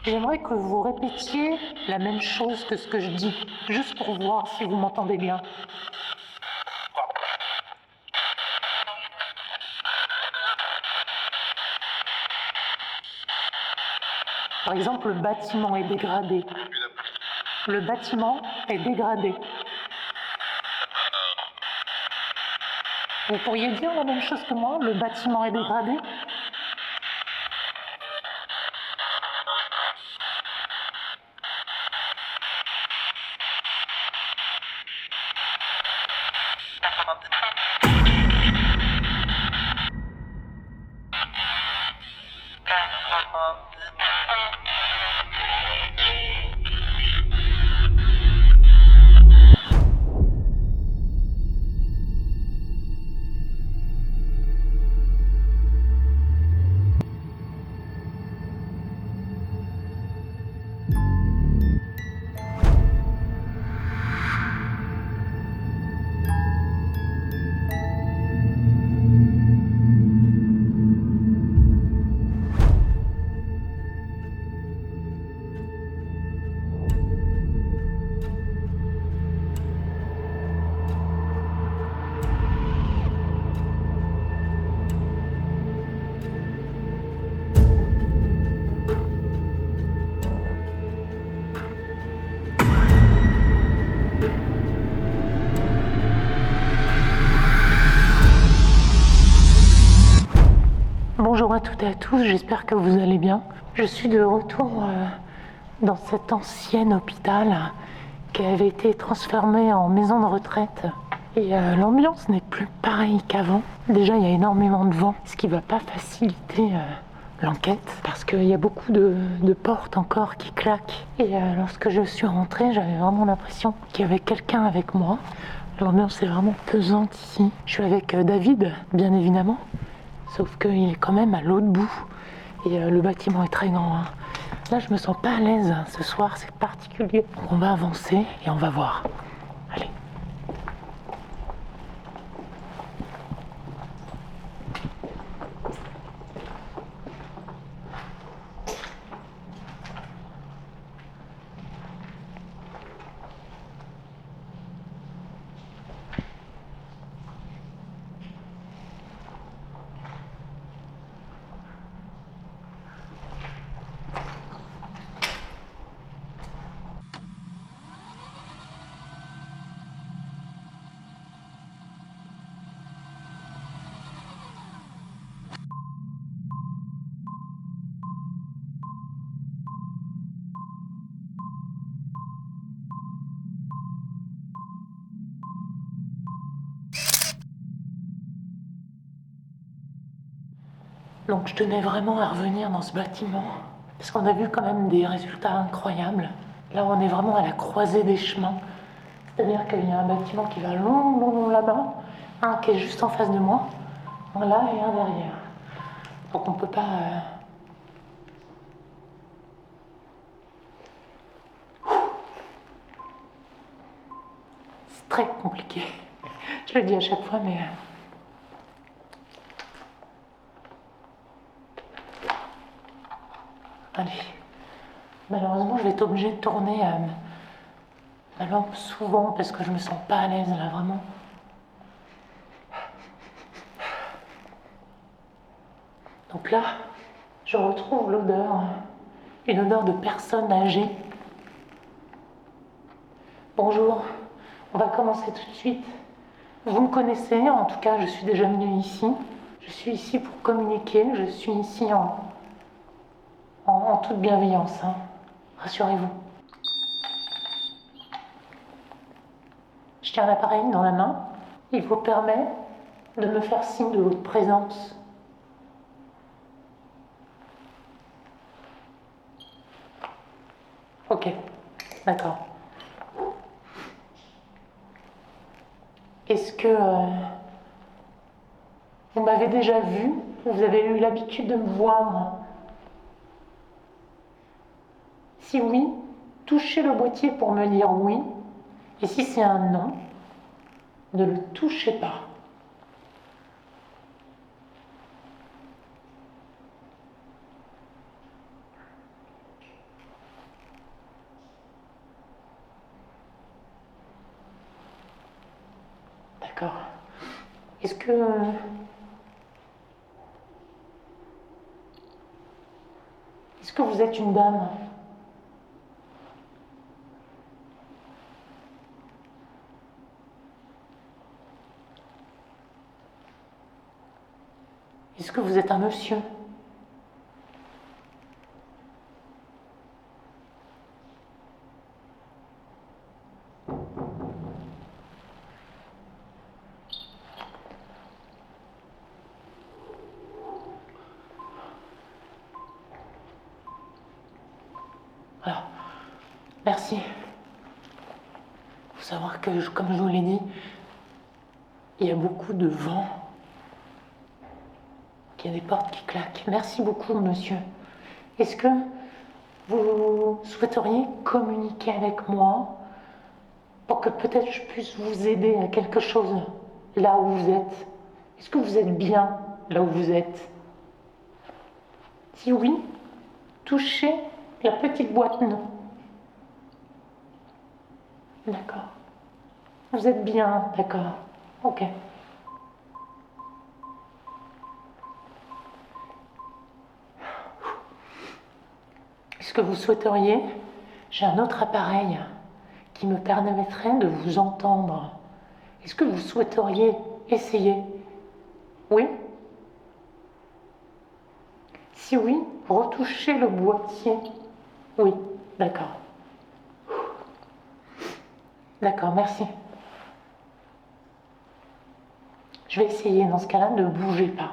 J'aimerais que vous répétiez la même chose que ce que je dis, juste pour voir si vous m'entendez bien. Par exemple, le bâtiment est dégradé. Le bâtiment est dégradé. Vous pourriez dire la même chose que moi, le bâtiment est dégradé? Bonjour à toutes et à tous, j'espère que vous allez bien. Je suis de retour dans cet ancien hôpital qui avait été transformé en maison de retraite. Et l'ambiance n'est plus pareille qu'avant. Déjà, il y a énormément de vent, ce qui ne va pas faciliter l'enquête, parce qu'il y a beaucoup de portes encore qui claquent. Et lorsque je suis rentrée, j'avais vraiment l'impression qu'il y avait quelqu'un avec moi. L'ambiance est vraiment pesante ici. Je suis avec David, bien évidemment. Sauf qu'il est quand même à l'autre bout. Et le bâtiment est très grand. Là, je me sens pas à l'aise. Ce soir, c'est particulier. Donc, on va avancer et on va voir. Allez. Donc je tenais vraiment à revenir dans ce bâtiment, parce qu'on a vu quand même des résultats incroyables. Là, on est vraiment à la croisée des chemins. C'est-à-dire qu'il y a un bâtiment qui va long là-bas, un qui est juste en face de moi, un là et un derrière. Donc on peut pas... C'est très compliqué. Je le dis à chaque fois, mais... Allez. Malheureusement, je vais être obligée de tourner ma lampe souvent parce que je me sens pas à l'aise là, vraiment. Donc là, je retrouve l'odeur, une odeur de personne âgée. Bonjour, on va commencer tout de suite. Vous me connaissez, en tout cas, je suis déjà venue ici. Je suis ici pour communiquer, je suis ici en toute bienveillance, hein. Rassurez-vous. Je tiens l'appareil dans la main. Il vous permet de me faire signe de votre présence. Ok, d'accord. Est-ce que vous m'avez déjà vu? Vous avez eu l'habitude de me voir? Si oui, touchez le boîtier pour me dire oui. Et si c'est un non, ne le touchez pas. D'accord. Est-ce que... Est-ce que vous êtes une dame? Est-ce que vous êtes un monsieur? Alors, merci. Il faut savoir que, comme je vous l'ai dit, il y a beaucoup de vent, qu'il y a des portes qui claquent. Merci beaucoup, monsieur. Est-ce que vous souhaiteriez communiquer avec moi pour que peut-être je puisse vous aider à quelque chose là où vous êtes? Est-ce que vous êtes bien là où vous êtes? Si oui, touchez la petite boîte non. D'accord. Vous êtes bien, d'accord. Ok. Est-ce que vous souhaiteriez? J'ai un autre appareil qui me permettrait de vous entendre. Est-ce que vous souhaiteriez essayer? Oui? Si oui, retouchez le boîtier. Oui, d'accord. D'accord, merci. Je vais essayer dans ce cas-là, ne bougez pas.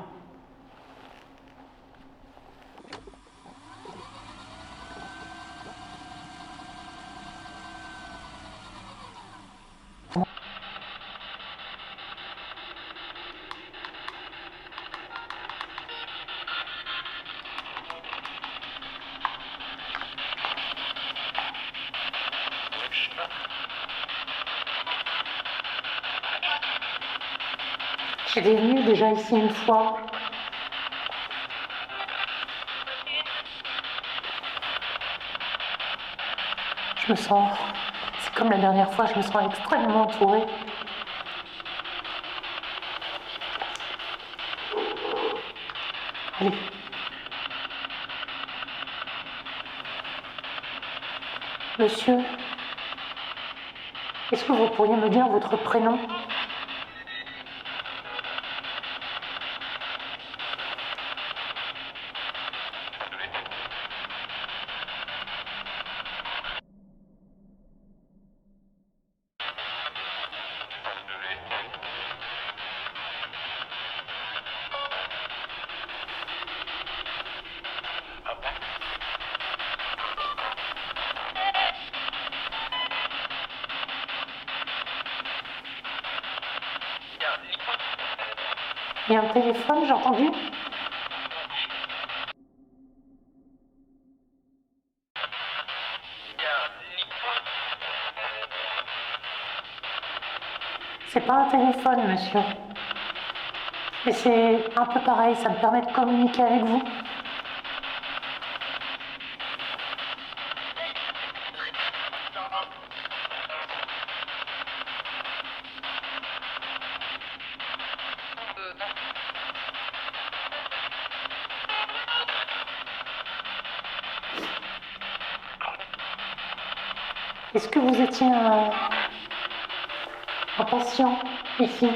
J'étais venue déjà ici une fois. Je me sens, c'est comme la dernière fois, je me sens extrêmement entourée. Allez. Monsieur, est-ce que vous pourriez me dire votre prénom? Il y a un téléphone, j'ai entendu? C'est pas un téléphone, monsieur. Mais c'est un peu pareil, ça me permet de communiquer avec vous. Est-ce que vous étiez un patient ici?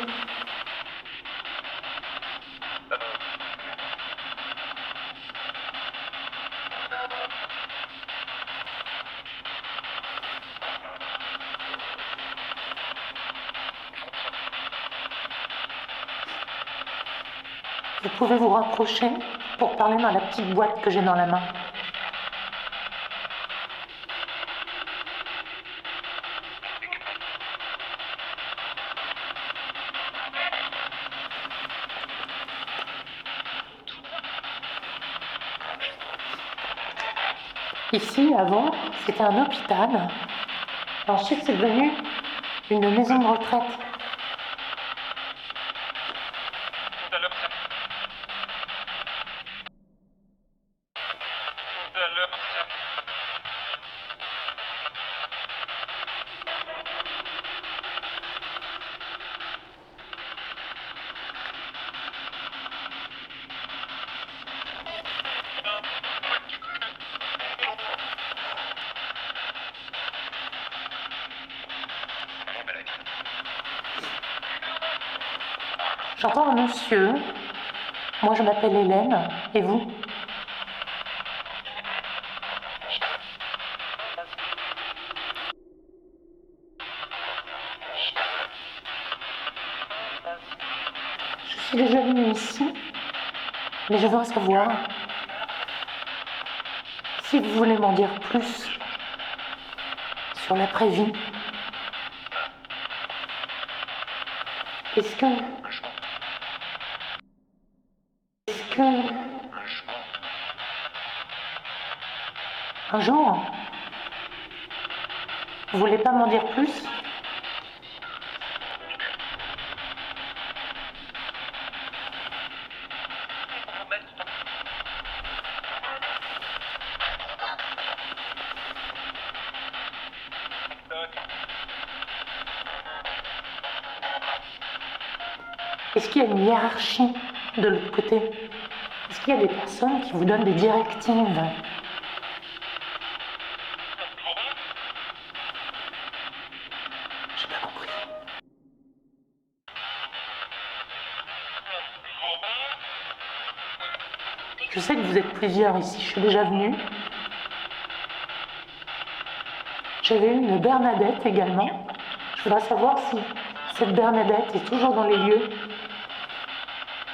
Vous pouvez vous rapprocher pour parler dans la petite boîte que j'ai dans la main. Ici, avant, c'était un hôpital. Ensuite, c'est devenu une maison de retraite. J'entends un monsieur. Moi, je m'appelle Hélène. Et vous? Je suis déjà venue ici, mais je voudrais savoir si vous voulez m'en dire plus sur l'après-vie. Est-ce que un jour, vous voulez pas m'en dire plus? Est-ce qu'il y a une hiérarchie de l'autre côté? Est-ce qu'il y a des personnes qui vous donnent des directives? J'ai pas compris. Je sais que vous êtes plusieurs ici, je suis déjà venue. J'avais une Bernadette également. Je voudrais savoir si cette Bernadette est toujours dans les lieux.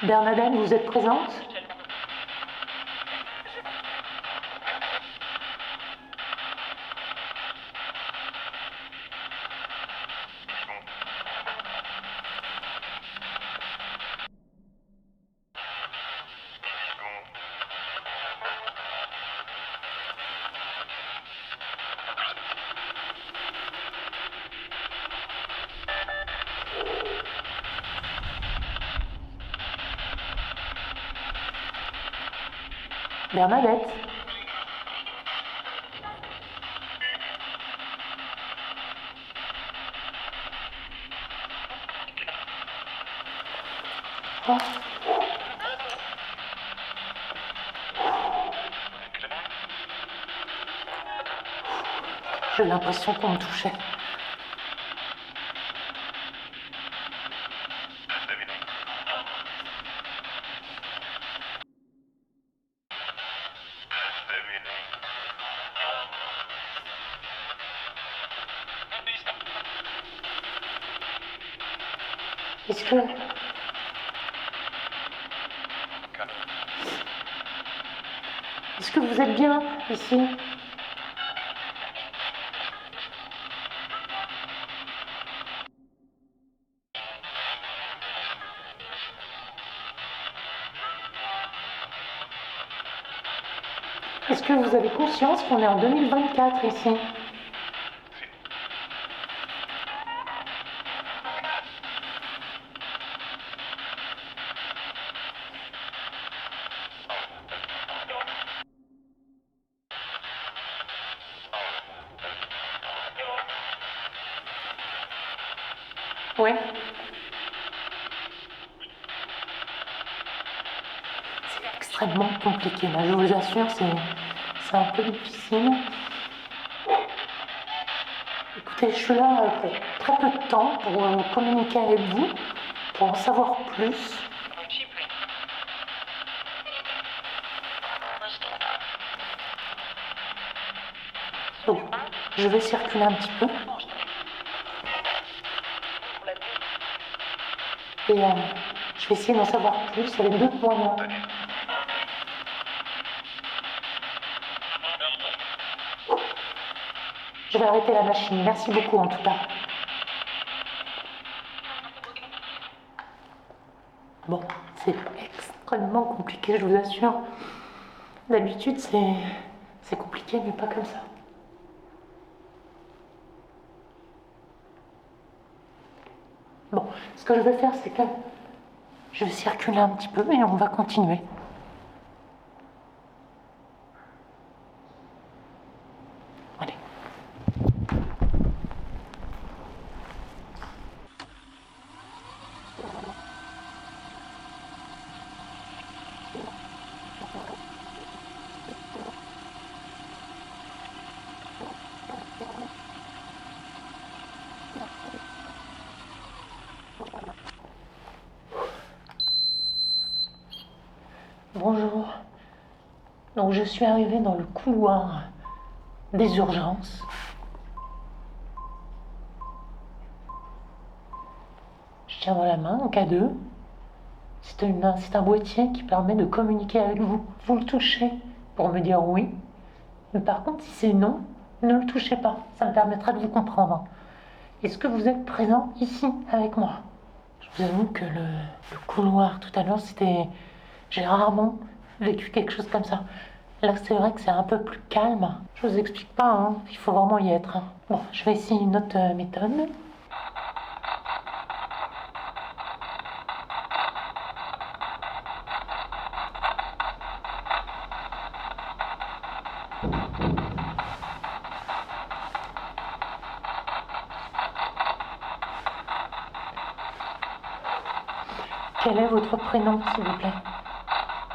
Bernadette, vous êtes présente? Bernadette? Oh. J'ai l'impression qu'on me touchait. Est-ce que... Est-ce que vous êtes bien ici? Est-ce que vous avez conscience qu'on est en 2024 ici? Ouais. C'est extrêmement compliqué, là, je vous assure, c'est un peu difficile. Écoutez, je suis là pour très peu de temps pour communiquer avec vous, pour en savoir plus. Donc, je vais circuler un petit peu. Et je vais essayer d'en savoir plus avec d'autres moyens. Je vais arrêter la machine. Merci beaucoup en tout cas. Bon, c'est extrêmement compliqué, je vous assure. D'habitude, c'est compliqué, mais pas comme ça. Bon, ce que je vais faire, c'est que je vais circuler un petit peu et on va continuer. Allez. Bonjour. Donc je suis arrivée dans le couloir des urgences. Je tiens dans la main un cadeau. C'est un boîtier qui permet de communiquer avec vous. Vous le touchez pour me dire oui. Mais par contre, si c'est non, ne le touchez pas. Ça me permettra de vous comprendre. Est-ce que vous êtes présent ici avec moi? Je vous avoue que le couloir tout à l'heure, c'était... J'ai rarement vécu quelque chose comme ça. Là, c'est vrai que c'est un peu plus calme. Je vous explique pas, hein. Il faut vraiment y être, hein. Bon, je vais essayer une autre méthode. Quel est votre prénom, s'il vous plaît?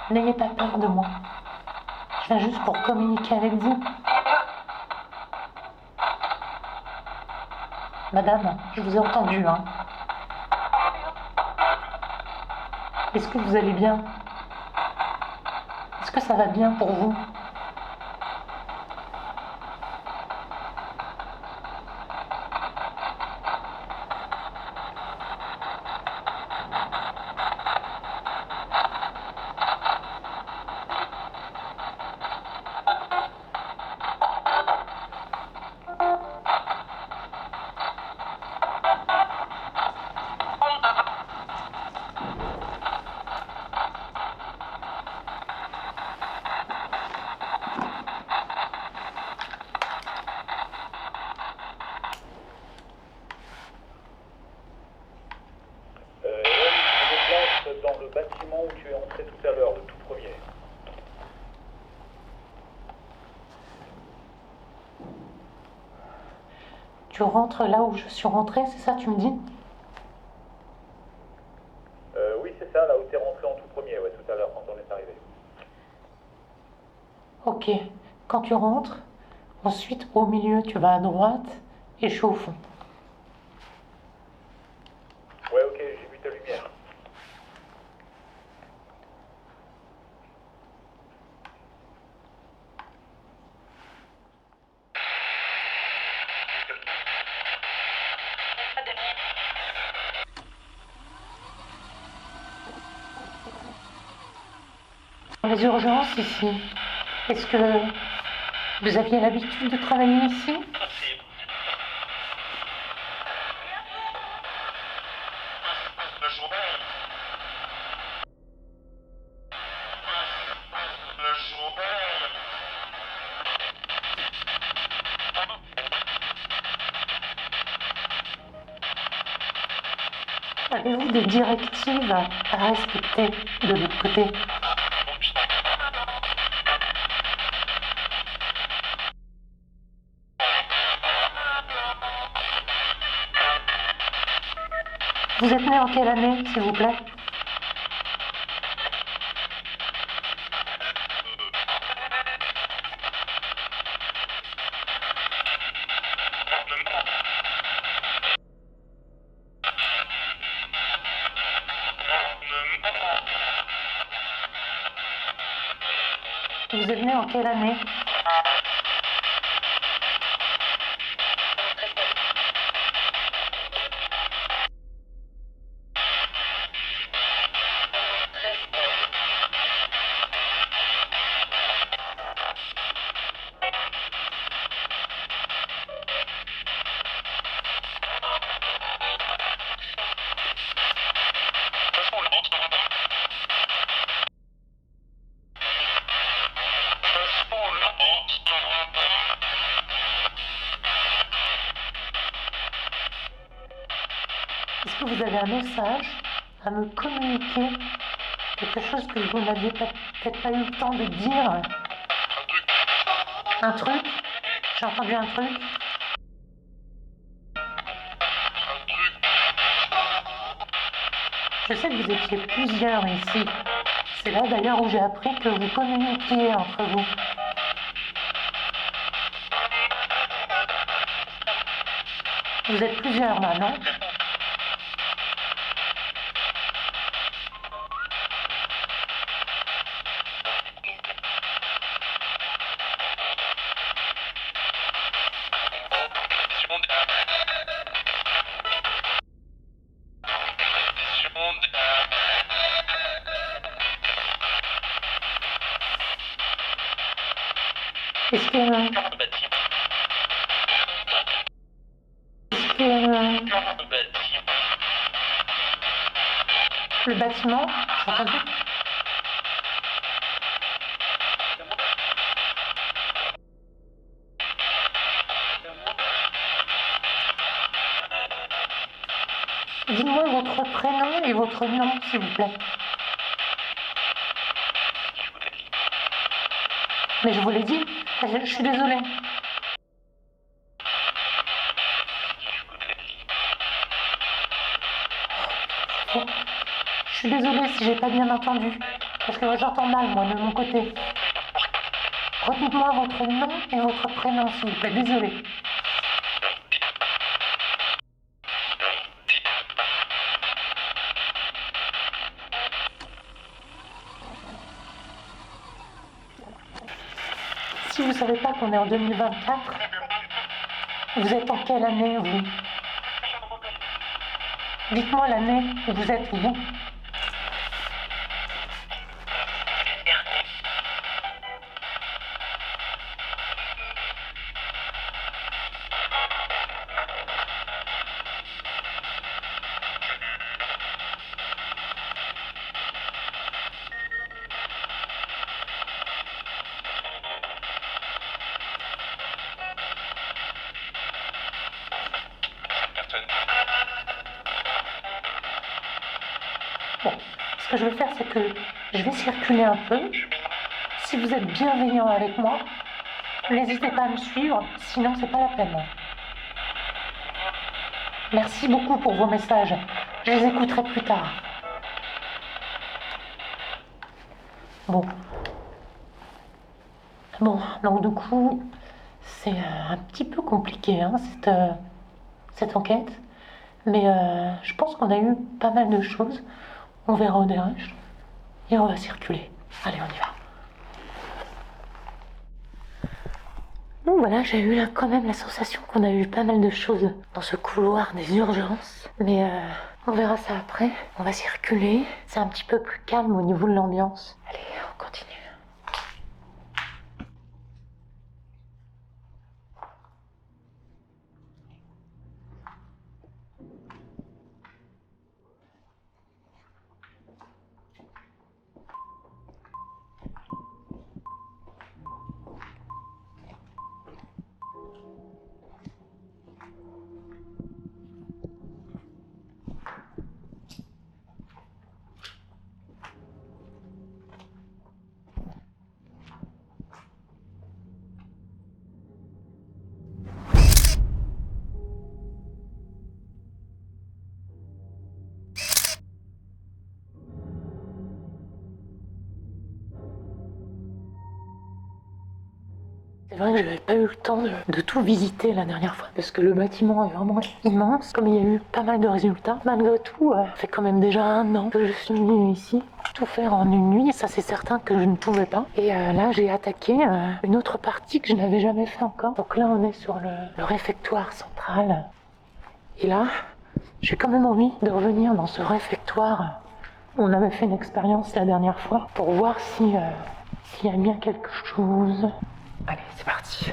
N'ayez pas peur de moi. Je viens juste pour communiquer avec vous. Madame, je vous ai entendu, hein. Est-ce que vous allez bien? Est-ce que ça va bien pour vous? Dans le bâtiment où tu es entré tout à l'heure, le tout premier. Tu rentres là où je suis rentrée, c'est ça, tu me dis? Oui, c'est ça, là où tu es rentré en tout premier, ouais, tout à l'heure, quand on est arrivé. Ok. Quand tu rentres, ensuite au milieu, tu vas à droite et je suis au fond. Ouais, ok, j'ai vu ta lumière. Dans les urgences ici, est-ce que vous aviez l'habitude de travailler ici? Avez-vous des directives à respecter de l'autre côté? Vous êtes né en quelle année, s'il vous plaît? Vous êtes né en quelle année? Est-ce que vous avez un message à me communiquer? Quelque chose que vous n'aviez peut-être pas eu le temps de dire? Un truc? J'ai entendu un truc? Je sais que vous étiez plusieurs ici. C'est là d'ailleurs où j'ai appris que vous communiquiez entre vous. Vous êtes plusieurs là, non? Est-ce que... Le bâtiment. Est-ce que... Le bâtiment. Le bâtiment, j'ai entendu. Dites-moi votre prénom et votre nom, s'il vous plaît. Mais je vous l'ai dit, je suis désolée. Je suis désolée si j'ai pas bien entendu, parce que j'entends mal, moi, de mon côté. Redites-moi votre nom et votre prénom, s'il vous plaît, désolée. Si vous savez pas qu'on est en 2024, vous êtes en quelle année, vous? Dites-moi l'année où vous êtes, vous. Bon, ce que je vais faire, c'est que je vais circuler un peu. Si vous êtes bienveillant avec moi, n'hésitez pas à me suivre, sinon c'est pas la peine. Merci beaucoup pour vos messages. Je les écouterai plus tard. Bon. Bon, donc du coup, c'est un petit peu compliqué, hein, cette enquête. Mais je pense qu'on a eu pas mal de choses. On verra au DRH et on va circuler. Allez, on y va. Bon, voilà, j'ai eu quand même la sensation qu'on a eu pas mal de choses dans ce couloir des urgences. Mais on verra ça après. On va circuler. C'est un petit peu plus calme au niveau de l'ambiance. Allez, on continue. C'est vrai que j'avais pas eu le temps de tout visiter la dernière fois parce que le bâtiment est vraiment immense. Comme il y a eu pas mal de résultats, malgré tout, ça fait quand même déjà 1 an que je suis venue ici. Tout faire en une nuit, ça c'est certain que je ne pouvais pas. Et là, j'ai attaqué une autre partie que je n'avais jamais fait encore. Donc là, on est sur le réfectoire central. Et là, j'ai quand même envie de revenir dans ce réfectoire où on avait fait une expérience la dernière fois pour voir s'il y a bien quelque chose. Allez, c'est parti.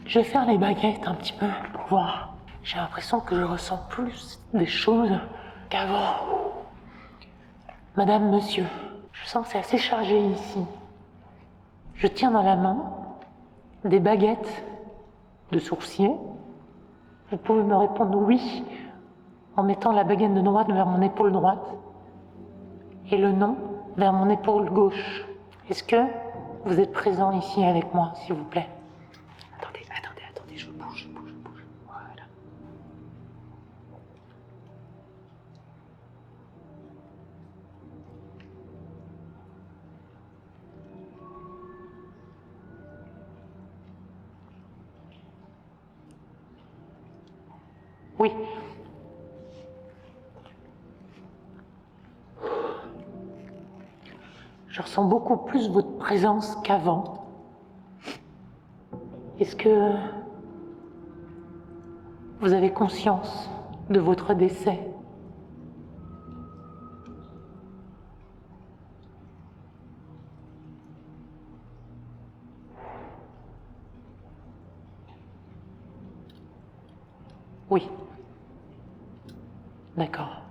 Je vais faire les baguettes un petit peu pour voir. J'ai l'impression que je ressens plus des choses qu'avant. Madame, monsieur, je sens que c'est assez chargé ici. Je tiens dans la main des baguettes de sourcier. Vous pouvez me répondre oui en mettant la baguette de droite vers mon épaule droite et le non vers mon épaule gauche. Est-ce que vous êtes présent ici avec moi, s'il vous plaît? Attendez, je bouge. Voilà. Oui. Je ressens beaucoup plus votre présence qu'avant. Est-ce que vous avez conscience de votre décès? D'accord.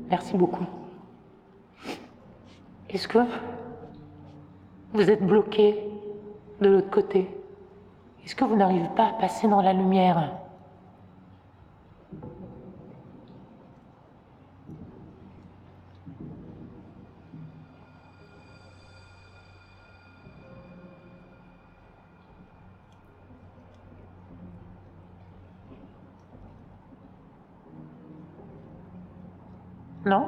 Merci beaucoup. Est-ce que vous êtes bloqué de l'autre côté? Est-ce que vous n'arrivez pas à passer dans la lumière? Non?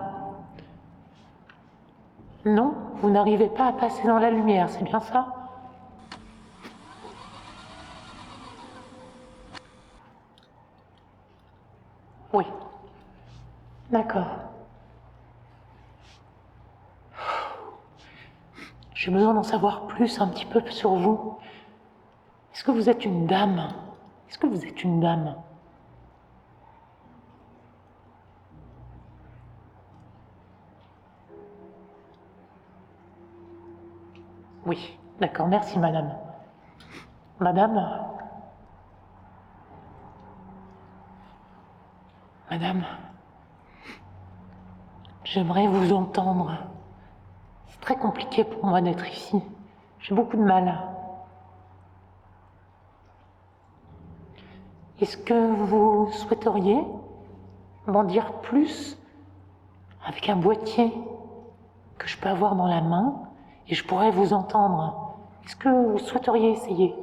Non, vous n'arrivez pas à passer dans la lumière, c'est bien ça? Oui. D'accord. J'ai besoin d'en savoir plus un petit peu sur vous. Est-ce que vous êtes une dame? Est-ce que vous êtes une dame? Oui, d'accord, merci madame. Madame? Madame? J'aimerais vous entendre. C'est très compliqué pour moi d'être ici. J'ai beaucoup de mal. Est-ce que vous souhaiteriez m'en dire plus avec un boîtier que je peux avoir dans la main et je pourrais vous entendre? Est-ce que vous souhaiteriez essayer?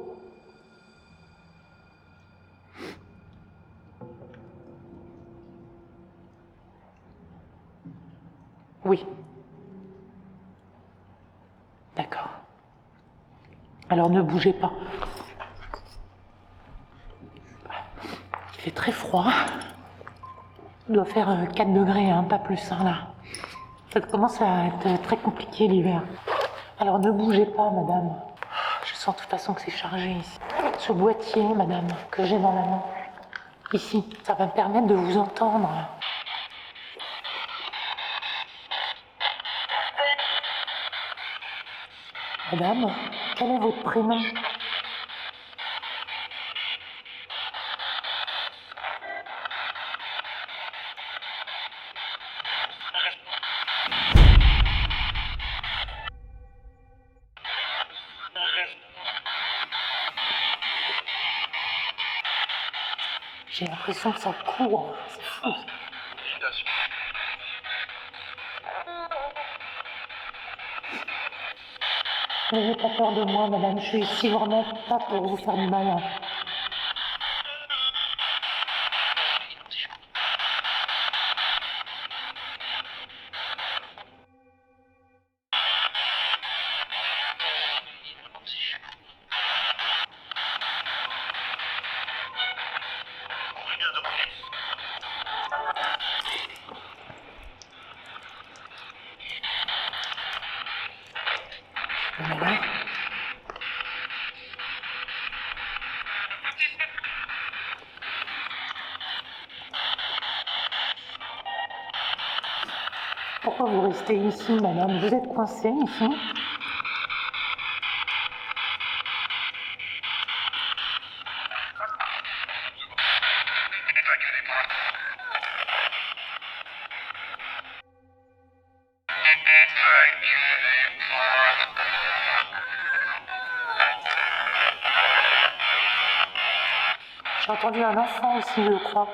Oui. D'accord. Alors ne bougez pas. Il fait très froid. Il doit faire 4 degrés, hein, pas plus, hein, là. Ça commence à être très compliqué l'hiver. Alors ne bougez pas, madame. Je sens de toute façon que c'est chargé ici. Ce boîtier, madame, que j'ai dans la main, ici, ça va me permettre de vous entendre. Madame, quel est votre prénom? J'ai l'impression que ça court. C'est fou. N'ayez pas peur de moi, madame. Je suis ici vraiment pas pour vous faire du mal. Voilà. Pourquoi vous restez ici, madame? Vous êtes coincée ici? J'ai entendu un enfant aussi, je crois.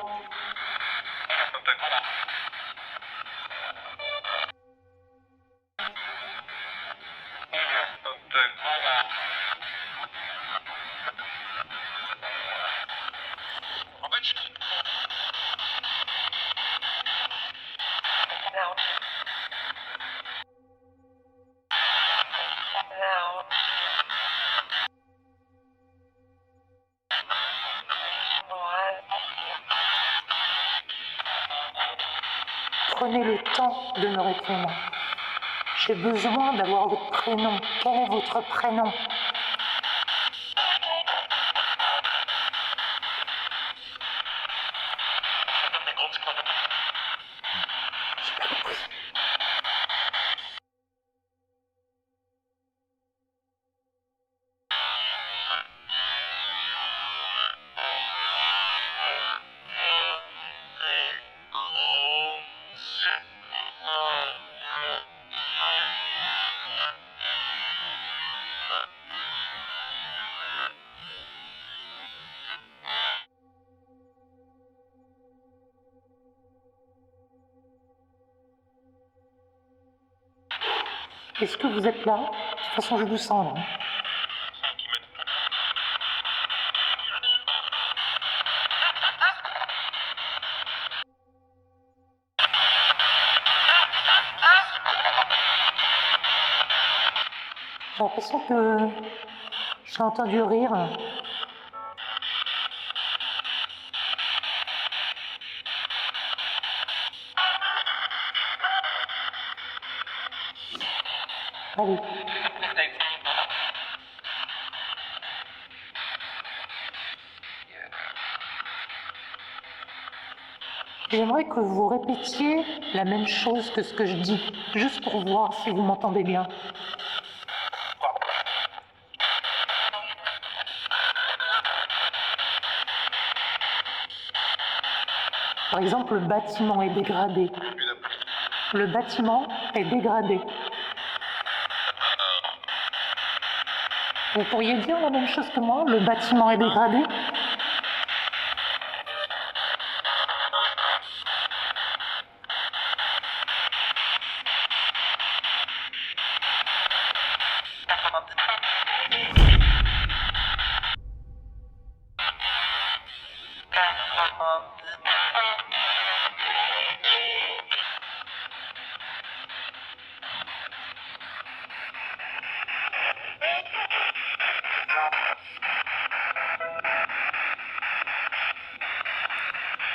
Prenez le temps de me répondre. J'ai besoin d'avoir votre prénom. Quel est votre prénom? J'ai pas compris. Est-ce que vous êtes là? De toute façon, je vous sens là. J'ai l'impression que j'ai entendu rire. Allez. J'aimerais que vous répétiez la même chose que ce que je dis, juste pour voir si vous m'entendez bien. Par exemple, le bâtiment est dégradé. Le bâtiment est dégradé. Vous pourriez dire la même chose que moi? Le bâtiment est dégradé?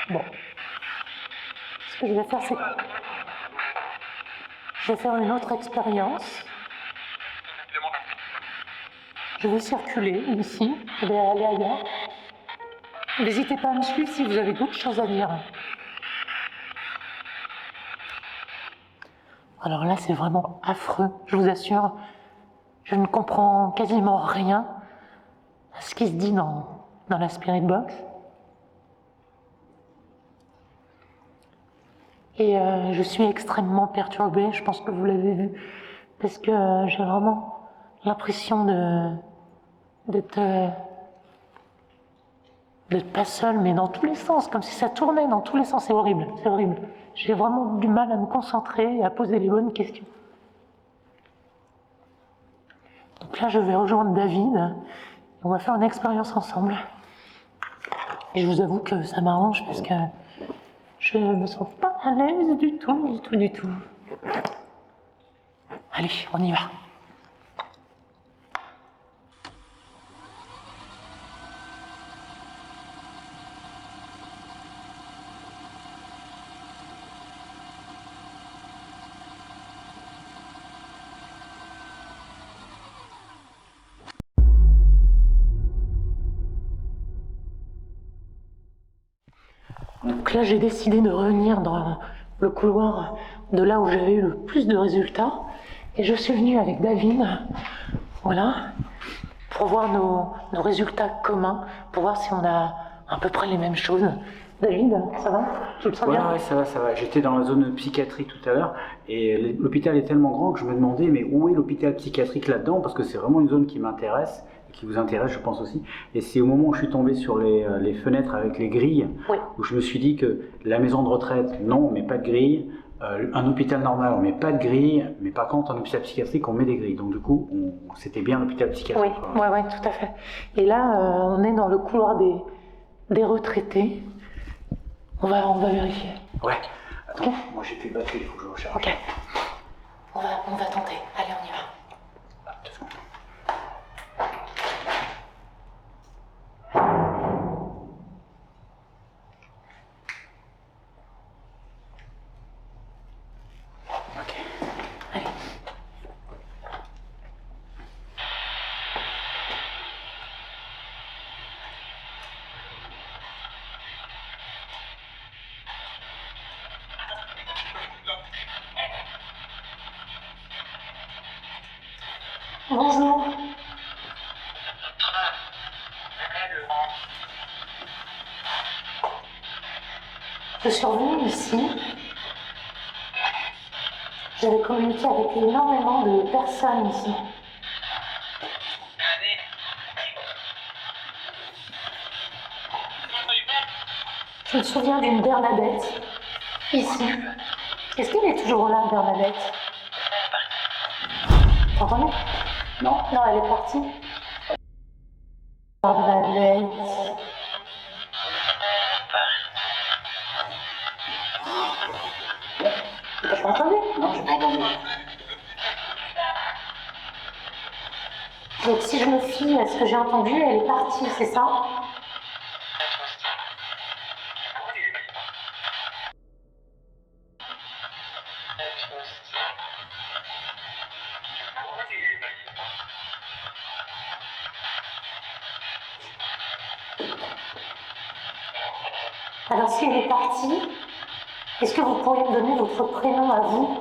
Bon. Ce que je vais faire, c'est... Je vais faire une autre expérience. Je vais circuler ici. Je vais aller ailleurs. N'hésitez pas à me suivre si vous avez d'autres choses à dire. Alors là, c'est vraiment affreux, je vous assure. Je ne comprends quasiment rien à ce qui se dit dans la Spirit Box. Et je suis extrêmement perturbée, je pense que vous l'avez vu, parce que j'ai vraiment l'impression d'être pas seule, mais dans tous les sens, comme si ça tournait dans tous les sens. C'est horrible, c'est horrible. J'ai vraiment du mal à me concentrer et à poser les bonnes questions. Donc là, je vais rejoindre David, et on va faire une expérience ensemble. Et je vous avoue que ça m'arrange parce que je me sens pas à l'aise du tout. Allez, on y va. Donc là, j'ai décidé de revenir dans le couloir de là où j'avais eu le plus de résultats. Et je suis venue avec David, voilà, pour voir nos résultats communs, pour voir si on a à peu près les mêmes choses. David, ça va? Tu le sens bien? Ouais, ça va. J'étais dans la zone psychiatrique tout à l'heure et l'hôpital est tellement grand que je me demandais mais où est l'hôpital psychiatrique là-dedans parce que c'est vraiment une zone qui m'intéresse et qui vous intéresse, je pense aussi. Et c'est au moment où je suis tombé sur les fenêtres avec les grilles où je me suis dit que la maison de retraite, non, on met pas de grille. Un hôpital normal, on met pas de grille, mais par contre, un hôpital psychiatrique, on met des grilles. Donc du coup, c'était bien l'hôpital psychiatrique. Oui, tout à fait. Et là, on est dans le couloir des retraités. On va vérifier. Ouais. Attends, moi j'ai plus de batterie, il faut que je recharge. Ok. On va tenter. Allez, on y va. Ah, 2 secondes. Ok. Allez. Bonjour. Je suis revenue ici. J'avais communiqué avec énormément de personnes ici. Je me souviens d'une Bernadette, ici. Est-ce qu'elle est toujours là, Bernadette? Entendu? Non. Non, elle est partie. Arbalète. T'as pas entendu? Non, j'ai pas entendu. Donc si je me fie à ce que j'ai entendu, elle est partie, c'est ça? Alors si elle est partie, est-ce que vous pourriez me donner votre prénom à vous?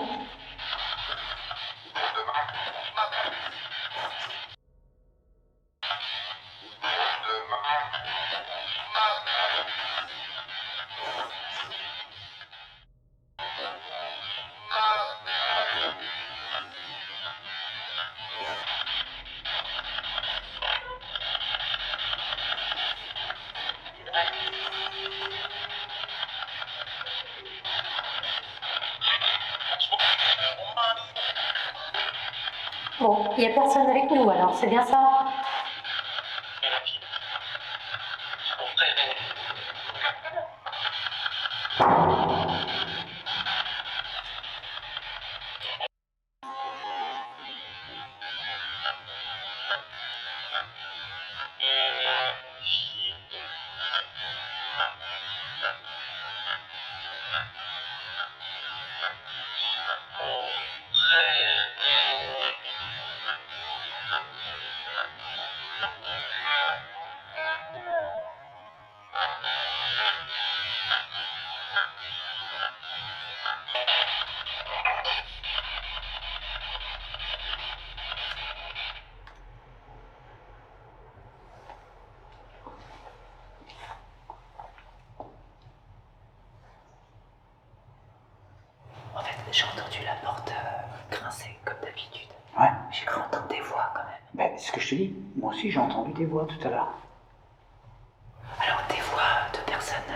Bon, il n'y a personne avec nous alors, c'est bien ça? En fait, j'ai entendu la porte grincer comme d'habitude. Ouais. J'ai cru entendre des voix quand même. Ben, c'est ce que je te dis. Moi aussi, j'ai entendu des voix tout à l'heure. Alors des voix de personnes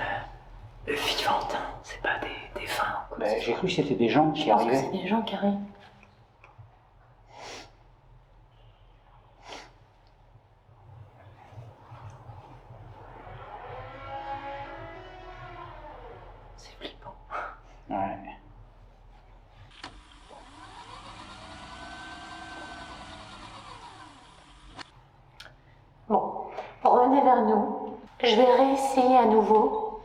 vivantes, hein. C'est pas des défunts. Quoi. Ben, j'ai cru que c'était des gens qui Je pense que arrivaient. c'est des gens qui arrivent. C'est flippant. Ouais. Bon, revenez vers nous. Je vais réessayer à nouveau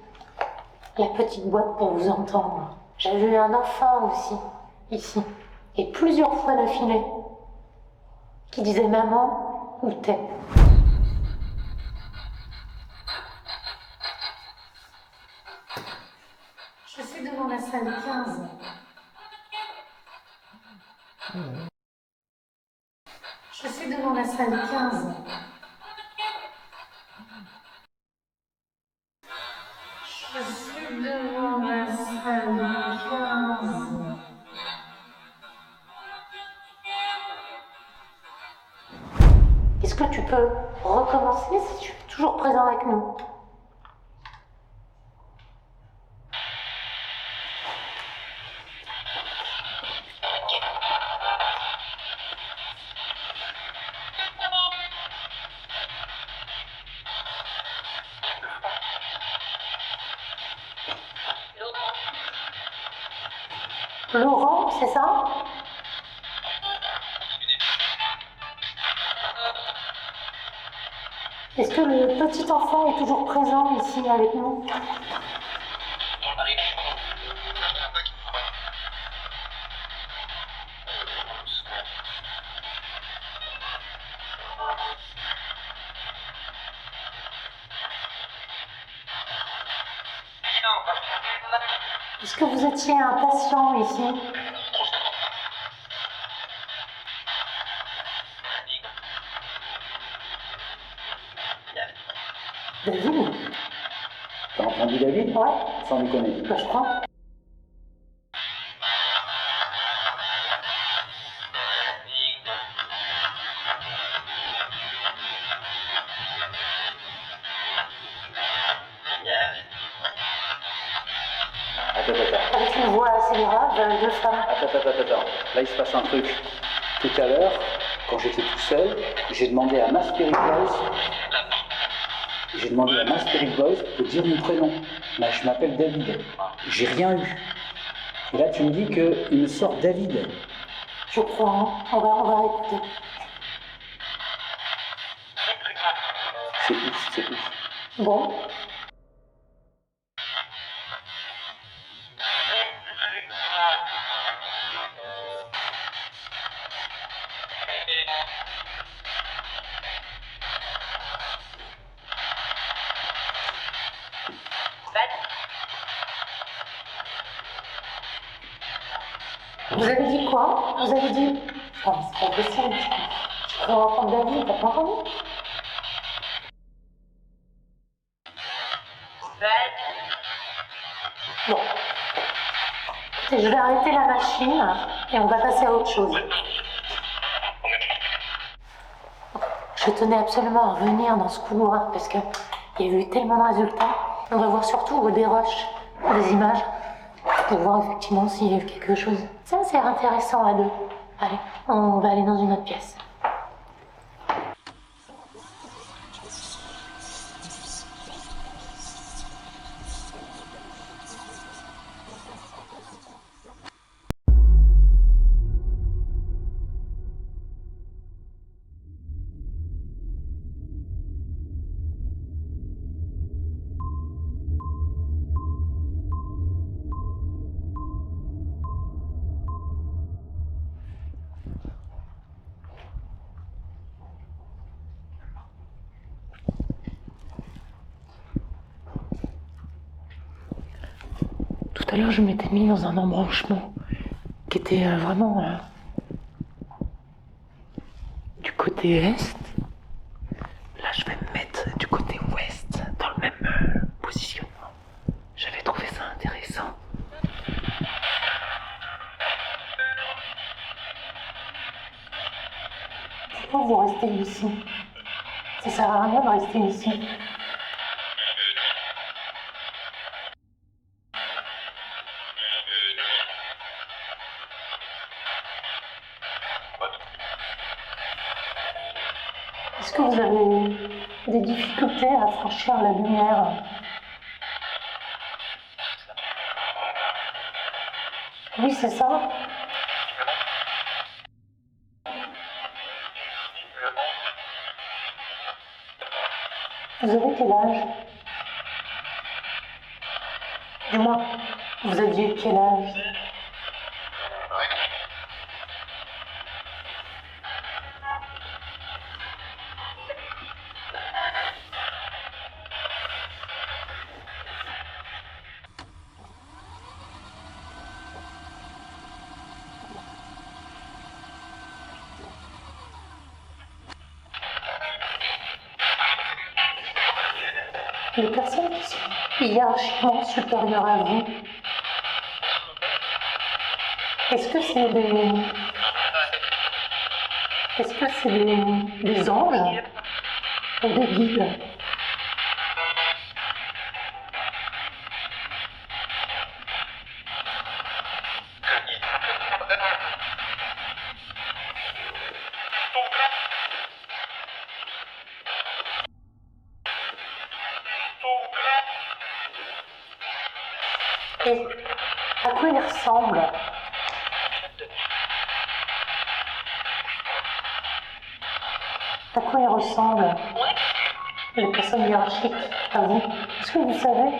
la petite boîte pour vous entendre. J'ai vu un enfant aussi, ici, et plusieurs fois d'affilée, qui disait maman, où t'es? Je suis devant la salle 15. Je suis devant la salle 15. Je suis devant la salle 15. Est-ce que tu peux recommencer si tu es toujours présent avec nous? Laurent, c'est ça? Est-ce que le petit enfant est toujours présent ici avec nous? Est-ce que vous étiez un patient ici? David? T'as entendu David? Ouais, Sans déconner. bah, je crois. Attends. Avec une voix assez grave de femme. Attends. Là, il se passe un truc. Tout à l'heure, quand j'étais tout seul, j'ai demandé à ma Spirit Voice de dire mon prénom. Là, je m'appelle David. J'ai rien eu. Et là, tu me dis qu'il me sort David. Je crois, hein. On va écouter. C'est ouf. Bon. Vous avez dit quoi? Vous avez dit... Oh, mais c'est pas possible. Je peux entendre David, t'as pas entendu? Bon. Écoutez, je vais arrêter la machine et on va passer à autre chose. Je tenais absolument à revenir dans ce couloir parce qu'il y a eu tellement de résultats. On va voir surtout des rushs, des images, pour voir effectivement s'il y a eu quelque chose. Ça, c'est intéressant à deux. Allez, on va aller dans une autre pièce. Tout à l'heure, je m'étais mis dans un embranchement qui était vraiment du côté est. Là, je vais me mettre du côté ouest, dans le même positionnement. J'avais trouvé ça intéressant. Pourquoi vous restez ici? Ça sert à rien de rester ici. Est-ce que vous avez des difficultés à franchir la lumière? Oui, c'est ça. Vous avez quel âge? Du moins, vous aviez quel âge? Les personnes qui sont hiérarchiquement supérieures à vous, est-ce que c'est des anges ou des guides? Et à quoi ils ressemblent? À quoi ils ressemblent, les personnes hiérarchiques, à vous? Est-ce que vous savez?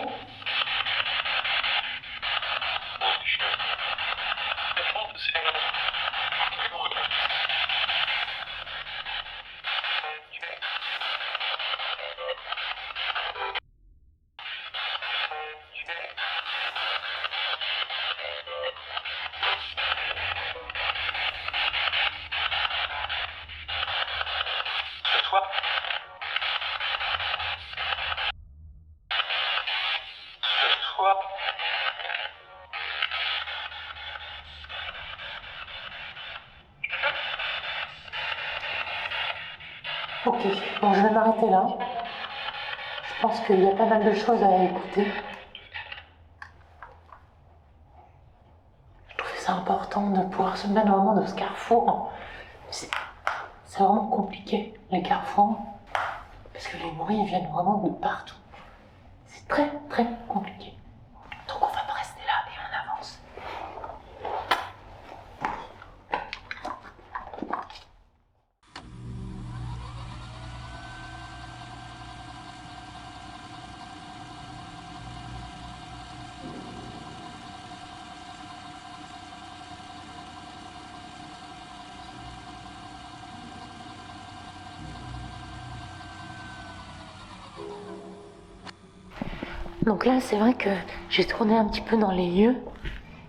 Ok, bon, je vais m'arrêter là. Je pense qu'il y a pas mal de choses à écouter. Je trouvais ça important de pouvoir se mettre vraiment dans ce carrefour C'est vraiment compliqué, les carrefours, parce que les bruits viennent vraiment de partout. C'est très très compliqué. Donc on va pas rester là et on avance. Donc là, c'est vrai que j'ai tourné un petit peu dans les lieux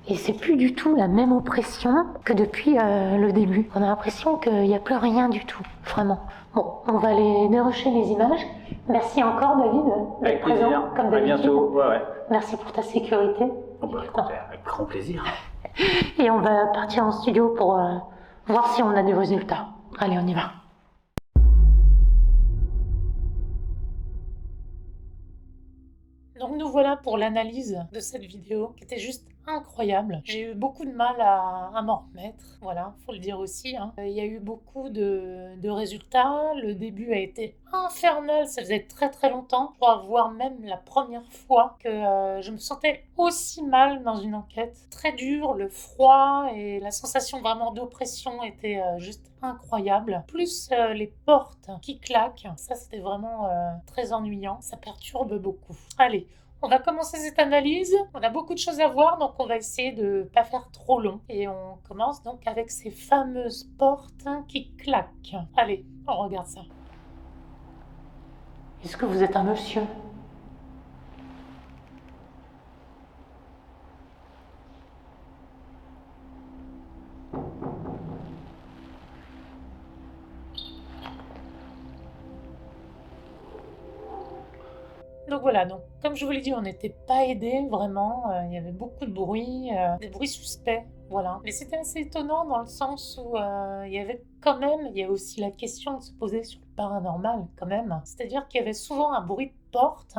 et c'est plus du tout la même oppression que depuis le début. On a l'impression qu'il n'y a plus rien du tout, vraiment. Bon, on va aller dérocher les images. Merci encore, David, d'être présent, comme À d'habitude. bientôt. Ouais. Merci pour ta sécurité. Avec grand plaisir. Et on va partir en studio pour voir si on a des résultats. Allez, on y va. Donc nous voilà pour l'analyse de cette vidéo qui était juste incroyable. J'ai eu beaucoup de mal à m'en remettre, voilà, faut le dire aussi. Il y a eu beaucoup de résultats, le début a été infernal, ça faisait très très longtemps, pour avoir même la première fois que je me sentais aussi mal dans une enquête. Très dur, le froid et la sensation vraiment d'oppression était juste incroyable. Plus les portes qui claquent, ça c'était vraiment très ennuyant, ça perturbe beaucoup. Allez, on va commencer cette analyse, on a beaucoup de choses à voir, donc on va essayer de pas faire trop long. Et on commence donc avec ces fameuses portes qui claquent. Allez, on regarde ça. Est-ce que vous êtes un monsieur ? Donc voilà, donc comme je vous l'ai dit, on n'était pas aidés vraiment, il y avait beaucoup de bruit, des bruits suspects, voilà. Mais c'était assez étonnant dans le sens où il y avait quand même, il y a aussi la question de se poser sur le paranormal quand même. C'est-à-dire qu'il y avait souvent un bruit de porte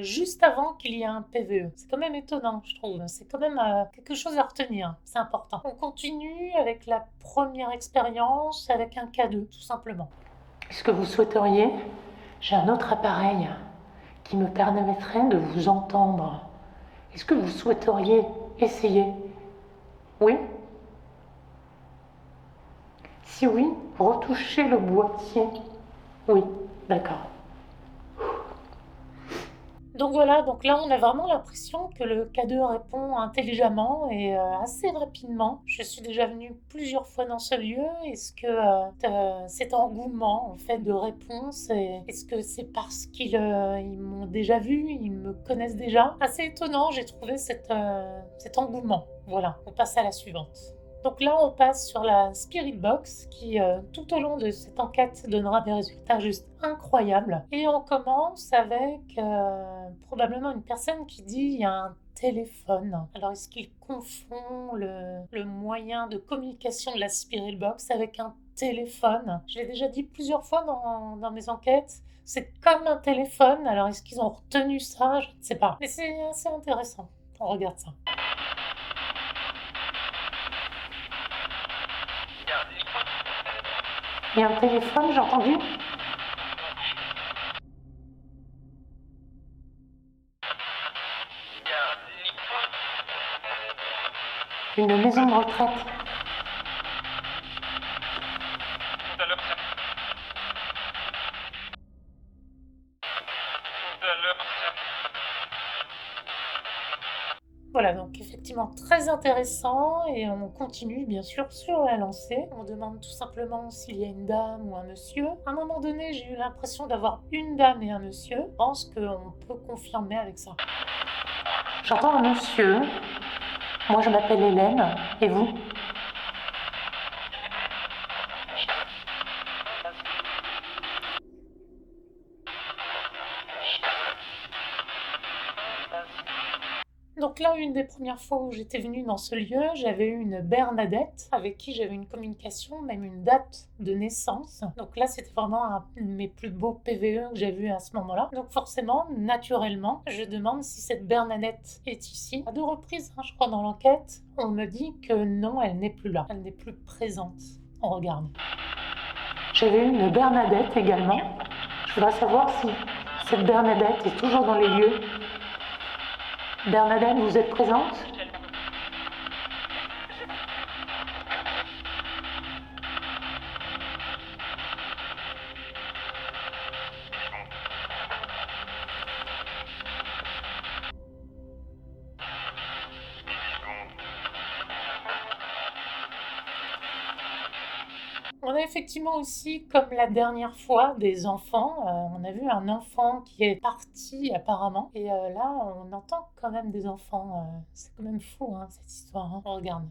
juste avant qu'il y ait un PVE. C'est quand même étonnant, je trouve. C'est quand même quelque chose à retenir, c'est important. On continue avec la première expérience, avec un K2, tout simplement. Est-ce que vous souhaiteriez ? J'ai un autre appareil qui me permettrait de vous entendre. Est-ce que vous souhaiteriez essayer ? Oui ? Si oui, retouchez le boîtier. Oui, d'accord. Donc voilà, donc là on a vraiment l'impression que le K2 répond intelligemment et assez rapidement. Je suis déjà venue plusieurs fois dans ce lieu. Est-ce que cet engouement en fait de réponse, est-ce que c'est parce qu'ils m'ont déjà vu, ils me connaissent déjà ? Assez étonnant, j'ai trouvé cet engouement. Voilà, on passe à la suivante. Donc là, on passe sur la Spirit Box qui, tout au long de cette enquête, donnera des résultats juste incroyables. Et on commence avec probablement une personne qui dit il y a un téléphone. Alors, est-ce qu'il confond le moyen de communication de la Spirit Box avec un téléphone ? Je l'ai déjà dit plusieurs fois dans mes enquêtes. C'est comme un téléphone. Alors, est-ce qu'ils ont retenu ça ? Je ne sais pas. Mais c'est assez intéressant. On regarde ça. Il y a un téléphone, j'ai entendu. Une maison de retraite. Voilà, donc effectivement très intéressant et on continue bien sûr sur la lancée. On demande tout simplement s'il y a une dame ou un monsieur. À un moment donné, j'ai eu l'impression d'avoir une dame et un monsieur. Je pense qu'on peut confirmer avec ça. J'entends un monsieur. Moi je m'appelle Hélène. Et vous ? Donc là, une des premières fois où j'étais venue dans ce lieu, j'avais eu une Bernadette avec qui j'avais une communication, même une date de naissance. Donc là, c'était vraiment un de mes plus beaux PVE que j'ai vu à ce moment-là. Donc forcément, naturellement, je demande si cette Bernadette est ici. À 2 reprises, je crois, dans l'enquête, on me dit que non, elle n'est plus là. Elle n'est plus présente. On regarde. J'avais une Bernadette également. Je voudrais savoir si cette Bernadette est toujours dans les lieux. Bernadette, vous êtes présente ? On a effectivement aussi, comme la dernière fois, des enfants. On a vu un enfant qui est parti apparemment. Et là, on entend quand même des enfants. C'est quand même fou, hein, cette histoire. Hein. On regarde.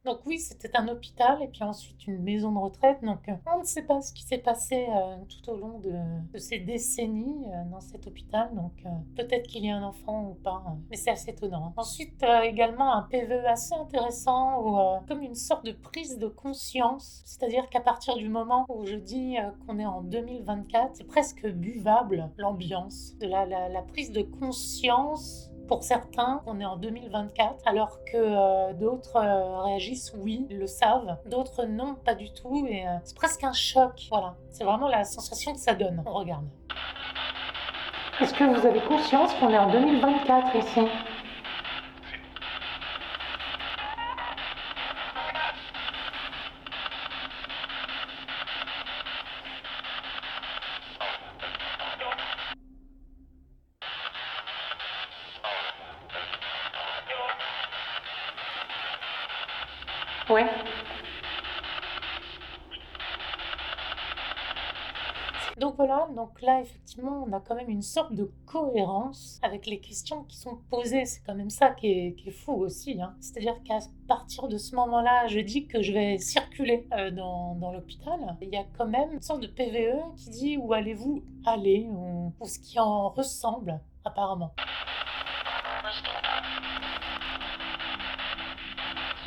Donc oui, c'était un hôpital et puis ensuite une maison de retraite. Donc on ne sait pas ce qui s'est passé tout au long de ces décennies dans cet hôpital. Donc peut-être qu'il y a un enfant ou pas. Mais c'est assez étonnant. Ensuite, également un PVE assez intéressant où comme une sorte de prise de conscience. C'est-à-dire qu'à partir du moment où je dis qu'on est en 2024, c'est presque buvable l'ambiance de la prise de conscience. Pour certains, on est en 2024, alors que d'autres réagissent oui, ils le savent. D'autres non, pas du tout. Et c'est presque un choc. Voilà, c'est vraiment la sensation que ça donne. On regarde. Est-ce que vous avez conscience qu'on est en 2024 ici ? Ouais. Donc voilà, donc là effectivement on a quand même une sorte de cohérence avec les questions qui sont posées, c'est quand même ça qui est fou aussi, hein. C'est-à-dire qu'à partir de ce moment-là, je dis que je vais circuler dans l'hôpital, il y a quand même une sorte de PVE qui dit où allez-vous aller, ou ce qui en ressemble apparemment.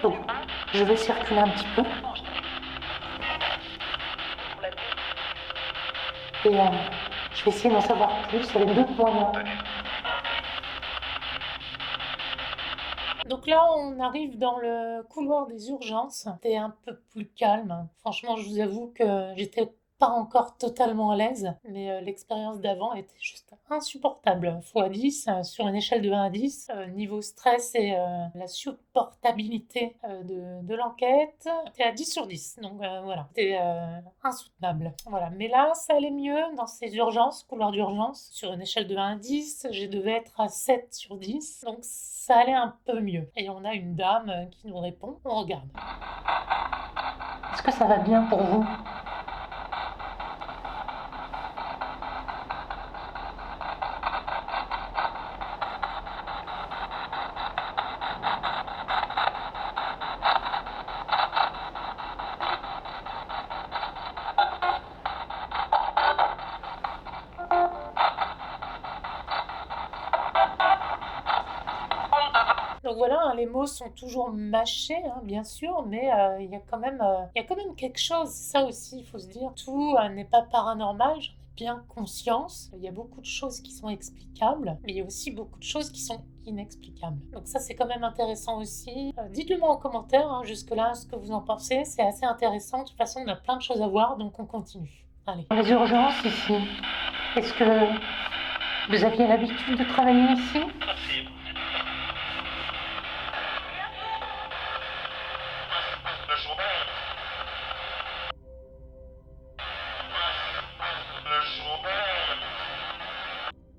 Donc je vais circuler un petit peu. Et je vais essayer d'en savoir plus avec d'autres moyens. Donc là, on arrive dans le couloir des urgences. C'était un peu plus calme. Franchement, je vous avoue que j'étais pas encore totalement à l'aise, mais l'expérience d'avant était juste insupportable. x10 sur une échelle de 1 à 10. Niveau stress et la supportabilité de l'enquête, c'était à 10 sur 10. Donc voilà, c'était insoutenable. Voilà. Mais là, ça allait mieux dans ces urgences, couloir d'urgence. Sur une échelle de 1 à 10, je devais être à 7 sur 10. Donc ça allait un peu mieux. Et on a une dame qui nous répond. On regarde. Est-ce que ça va bien pour vous ? Donc voilà, hein, les mots sont toujours mâchés, hein, bien sûr, mais il y a quand même quelque chose. C'est ça aussi, il faut se dire. Tout n'est pas paranormal, j'en ai bien conscience. Il y a beaucoup de choses qui sont explicables, mais il y a aussi beaucoup de choses qui sont inexplicables. Donc ça, c'est quand même intéressant aussi. Dites-le moi en commentaire, hein, jusque-là, ce que vous en pensez. C'est assez intéressant. De toute façon, on a plein de choses à voir, donc on continue. Allez. Les urgences ici, est-ce que vous aviez l'habitude de travailler ici ?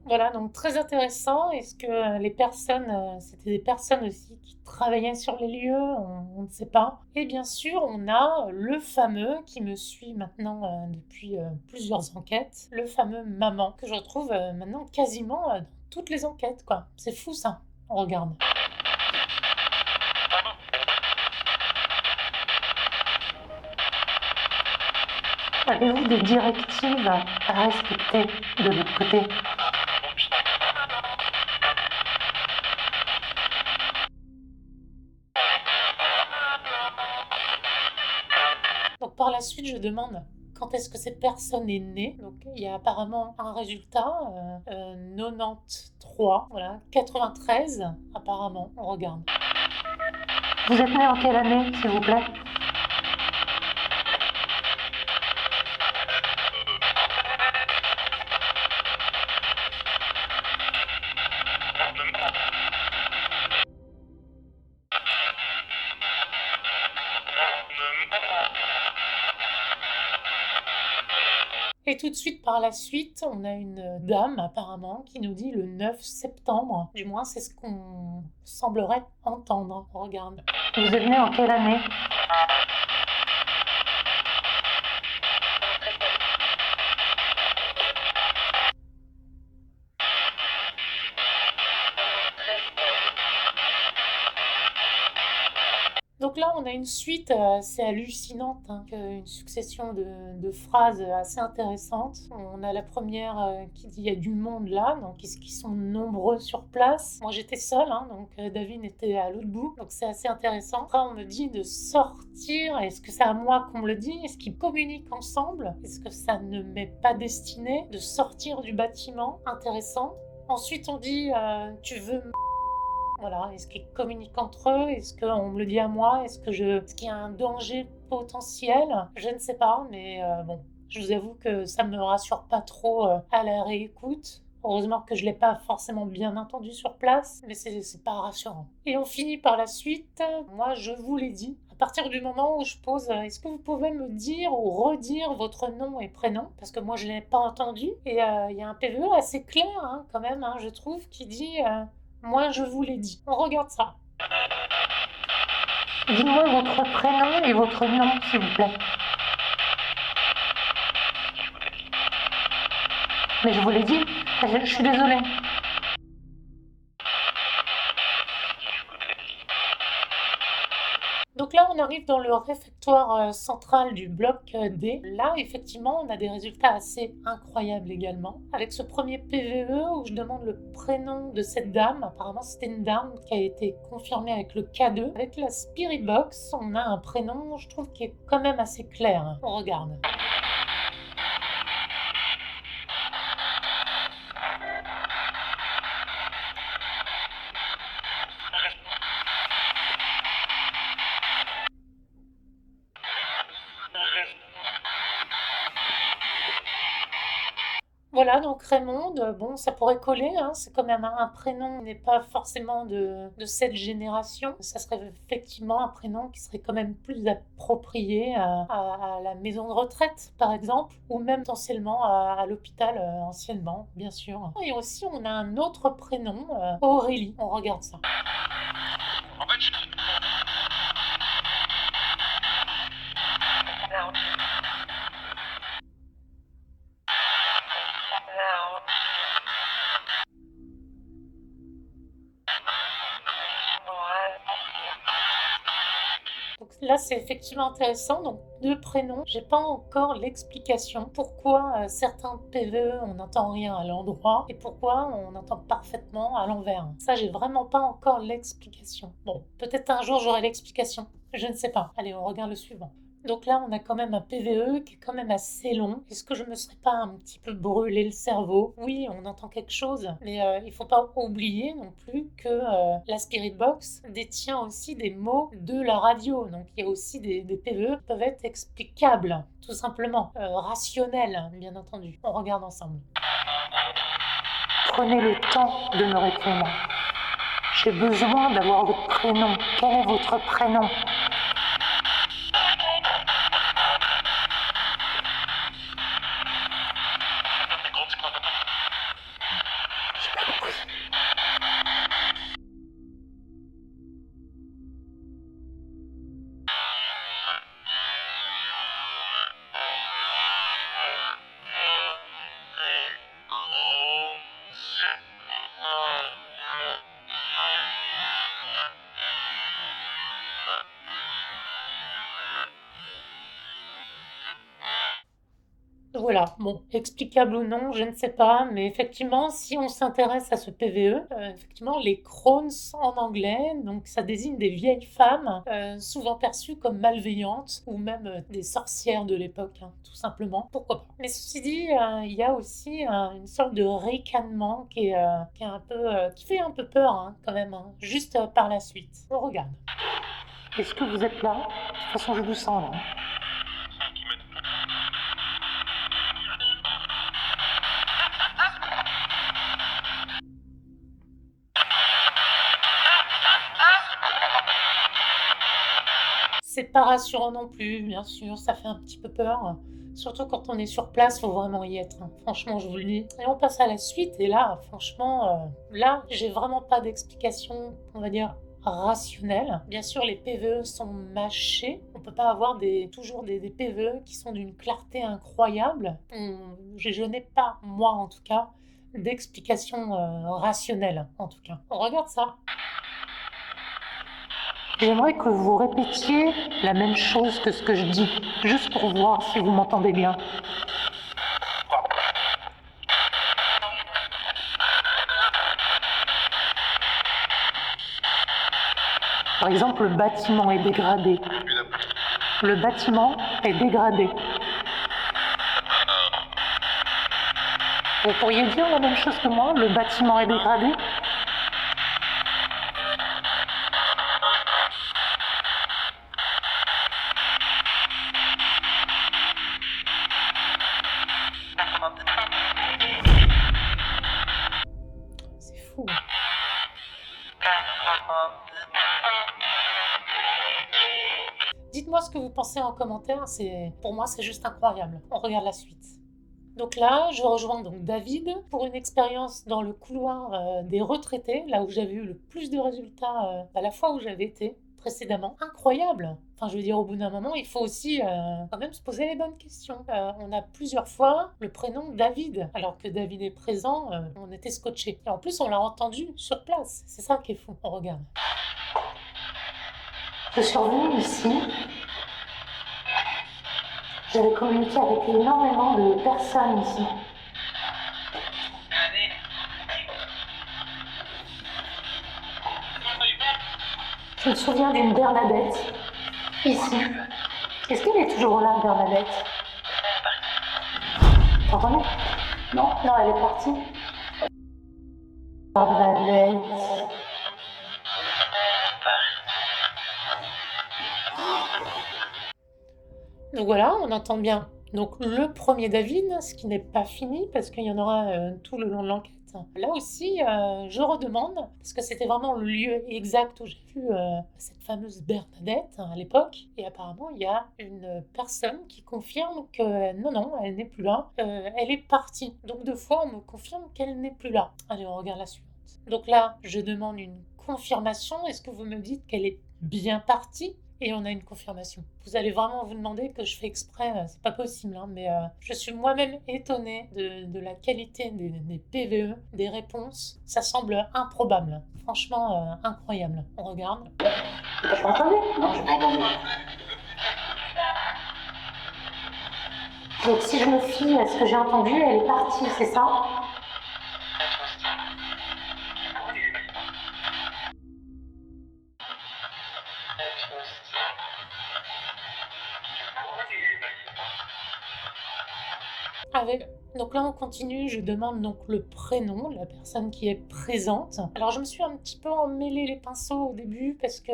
Voilà, donc très intéressant. Est-ce que les personnes, c'était des personnes aussi qui travaillaient sur les lieux? On ne sait pas. Et bien sûr, on a le fameux qui me suit maintenant depuis plusieurs enquêtes, le fameux maman, que je retrouve maintenant quasiment dans toutes les enquêtes, quoi. C'est fou ça. On regarde. Avez-vous des directives à respecter de l'autre côté ? Donc par la suite, je demande quand est-ce que cette personne est née. Donc il y a apparemment un résultat, 93, voilà, 93 apparemment, on regarde. Vous êtes né en quelle année, s'il vous plaît? Et tout de suite, par la suite, on a une dame, apparemment, qui nous dit le 9 septembre. Du moins, c'est ce qu'on semblerait entendre. On regarde. Vous êtes né en quelle année? Donc là, on a une suite assez hallucinante, hein, une succession de phrases assez intéressantes. On a la première qui dit « il y a du monde là », donc qui sont nombreux sur place. Moi, j'étais seule, hein, donc David était à l'autre bout, donc c'est assez intéressant. Après, on me dit de sortir. Est-ce que c'est à moi qu'on me le dit? Est-ce qu'ils communiquent ensemble? Est-ce que ça ne m'est pas destiné de sortir du bâtiment? Intéressant. Ensuite, on dit « tu veux voilà, est-ce qu'ils communiquent entre eux? Est-ce qu'on me le dit à moi? Est-ce qu'il y a un danger potentiel? Je ne sais pas, mais bon, je vous avoue que ça me rassure pas trop à la réécoute. Heureusement que je l'ai pas forcément bien entendu sur place, mais c'est pas rassurant. Et on finit par la suite. Moi, je vous l'ai dit. À partir du moment où je pose, est-ce que vous pouvez me dire ou redire votre nom et prénom? Parce que moi, je l'ai pas entendu. Et il y a un PVE assez clair, hein, quand même, hein, je trouve, qui dit moi, je vous l'ai dit. On regarde ça. Dis-moi votre prénom et votre nom, s'il vous plaît. Mais je vous l'ai dit, je suis désolée. Donc là, on arrive dans le réfectoire central du bloc D. Là, effectivement, on a des résultats assez incroyables également. Avec ce premier PVE où je demande le prénom de cette dame. Apparemment, c'était une dame qui a été confirmée avec le K2. Avec la Spirit Box, on a un prénom, je trouve, qui est quand même assez clair. On regarde. Voilà, donc Raymond, bon, ça pourrait coller, hein, c'est quand même un prénom qui n'est pas forcément de cette génération. Ça serait effectivement un prénom qui serait quand même plus approprié à la maison de retraite, par exemple, ou même potentiellement à l'hôpital anciennement, bien sûr. Et aussi, on a un autre prénom, Aurélie. On regarde ça. En fait, Donc là, c'est effectivement intéressant. Donc, deux prénoms. J'ai pas encore l'explication. Pourquoi certains PVE, on n'entend rien à l'endroit et pourquoi on entend parfaitement à l'envers. Ça, j'ai vraiment pas encore l'explication. Bon, peut-être un jour j'aurai l'explication. Je ne sais pas. Allez, on regarde le suivant. Donc là, on a quand même un PVE qui est quand même assez long. Est-ce que je me serais pas un petit peu brûlé le cerveau? Oui, on entend quelque chose, mais il faut pas oublier non plus que la Spirit Box détient aussi des mots de la radio. Donc il y a aussi des PVE qui peuvent être explicables, tout simplement, rationnels, bien entendu. On regarde ensemble. Prenez le temps de me répondre. J'ai besoin d'avoir votre prénom. Quel est votre prénom? Voilà, bon, explicable ou non, je ne sais pas, mais effectivement, si on s'intéresse à ce PVE, effectivement, les crones en anglais, donc ça désigne des vieilles femmes, souvent perçues comme malveillantes, ou même des sorcières de l'époque, hein, tout simplement. Pourquoi pas. Mais ceci dit, il y a aussi une sorte de ricanement qui est un peu, qui fait un peu peur, hein, quand même, hein, juste par la suite. On regarde. Est-ce que vous êtes là? De toute façon, je vous sens là. C'est pas rassurant non plus, bien sûr, ça fait un petit peu peur. Surtout quand on est sur place, faut vraiment y être, hein. Franchement, je vous le dis. Et on passe à la suite, et là, franchement, là, j'ai vraiment pas d'explication, on va dire, rationnelle. Bien sûr, les PVE sont mâchés. On peut pas avoir toujours des PVE qui sont d'une clarté incroyable. Je n'ai pas, moi en tout cas, d'explication rationnelle, en tout cas. On regarde ça. J'aimerais que vous répétiez la même chose que ce que je dis, juste pour voir si vous m'entendez bien. Par exemple, le bâtiment est dégradé. Le bâtiment est dégradé. Vous pourriez dire la même chose que moi, le bâtiment est dégradé? C'est fou. Dites-moi ce que vous pensez en commentaire, pour moi c'est juste incroyable. On regarde la suite. Donc là, je rejoins donc David pour une expérience dans le couloir des retraités, là où j'avais eu le plus de résultats à la fois où j'avais été précédemment. Incroyable! Enfin, je veux dire, au bout d'un moment, il faut aussi quand même se poser les bonnes questions. On a plusieurs fois le prénom David, alors que David est présent, on était scotché. Et en plus, on l'a entendu sur place. C'est ça qui est fou. On regarde. Je suis revenue ici. J'avais communiqué avec énormément de personnes ici. Je me souviens d'une Bernadette, ici. Est-ce qu'elle est toujours là, Bernadette? T'entends? Non. Non, elle est partie. Bernadette. Donc voilà, on entend bien. Donc le premier David, ce qui n'est pas fini parce qu'il y en aura tout le long de l'enquête. Là aussi, je redemande, parce que c'était vraiment le lieu exact où j'ai vu cette fameuse Bernadette à l'époque. Et apparemment, il y a une personne qui confirme que non, elle n'est plus là. Elle est partie. Donc 2 fois, on me confirme qu'elle n'est plus là. Allez, on regarde la suivante. Donc là, je demande une confirmation. Est-ce que vous me dites qu'elle est bien partie? Et on a une confirmation. Vous allez vraiment vous demander que je fais exprès, c'est pas possible, hein, mais je suis moi-même étonnée de la qualité des PVE, des réponses. Ça semble improbable, franchement incroyable. On regarde. T'as pas entendu? Non, j'ai pas entendu. Donc si je me fie à ce que j'ai entendu, elle est partie, c'est ça? Donc là on continue, je demande donc le prénom de la personne qui est présente. Alors je me suis un petit peu emmêlé les pinceaux au début parce que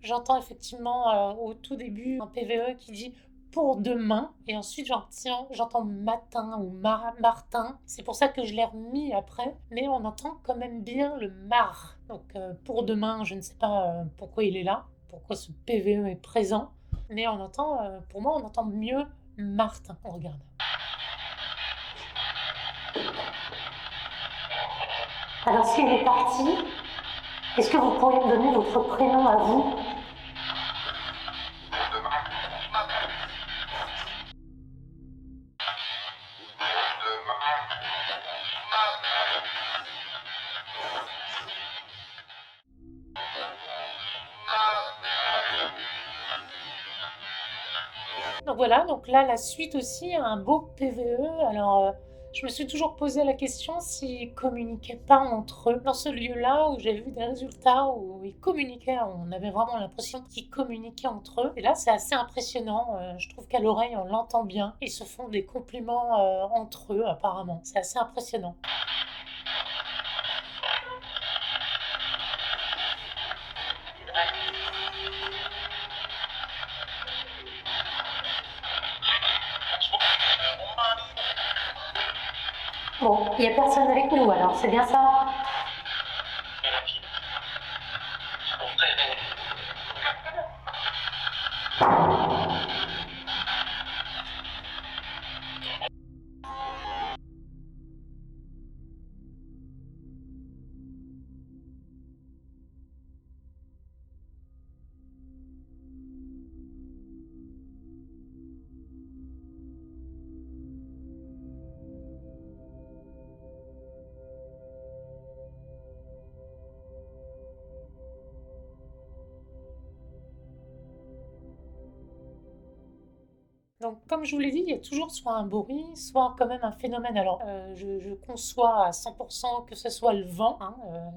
j'entends effectivement au tout début un PVE qui dit pour demain et ensuite j'entends matin ou Martin. C'est pour ça que je l'ai remis après, mais on entend quand même bien le mar. Donc pour demain, je ne sais pas pourquoi il est là, pourquoi ce PVE est présent, mais on entend, pour moi on entend mieux Martin. On regarde. Alors si elle est partie, est-ce que vous pourriez me donner votre prénom à vous? Donc voilà, donc là la suite aussi, un beau PVE. Alors je me suis toujours posé la question s'ils communiquaient pas entre eux. Dans ce lieu-là où j'ai vu des résultats où ils communiquaient, on avait vraiment l'impression qu'ils communiquaient entre eux. Et là c'est assez impressionnant, je trouve qu'à l'oreille on l'entend bien. Ils se font des compliments entre eux apparemment. C'est assez impressionnant. Bon, il n'y a personne avec nous alors, c'est bien ça? Donc, comme je vous l'ai dit, il y a toujours soit un bruit, soit quand même un phénomène. Alors, je conçois à 100% que ce soit le vent hein,